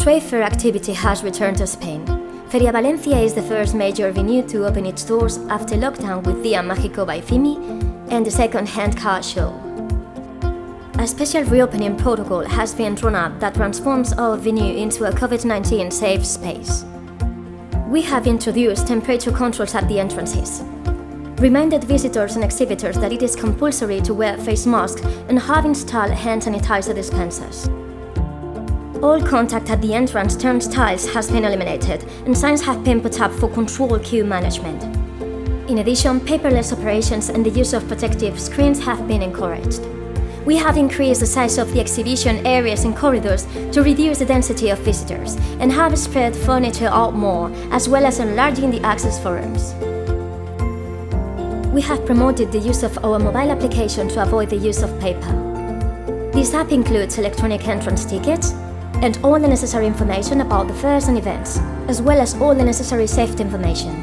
Trade fair activity has returned to Spain. Feria Valencia is the first major venue to open its doors after lockdown with Dia Mágico by FIMI and the second-hand car show. A special reopening protocol has been drawn up that transforms our venue into a COVID-19 safe space. We have introduced temperature controls at the entrances, reminded visitors and exhibitors that it is compulsory to wear face masks, and have installed hand sanitizer dispensers. All contact at the entrance turnstiles has been eliminated, and signs have been put up for controlled queue management. In addition, paperless operations and the use of protective screens have been encouraged. We have increased the size of the exhibition areas and corridors to reduce the density of visitors, and have spread furniture out more, as well as enlarging the access for rooms. We have promoted the use of our mobile application to avoid the use of paper. This app includes electronic entrance tickets and all the necessary information about the fairs and events, as well as all the necessary safety information.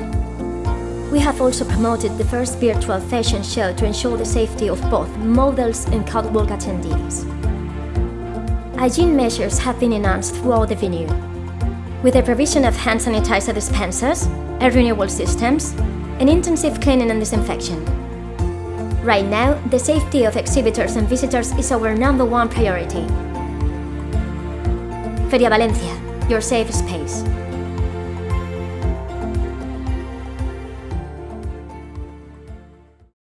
We have also promoted the first virtual fashion show to ensure the safety of both models and catwalk attendees. Hygiene measures have been enhanced throughout the venue, with the provision of hand sanitizer dispensers, air renewal systems, and intensive cleaning and disinfection. Right now, the safety of exhibitors and visitors is our #1 priority. Feria Valencia, your safe space.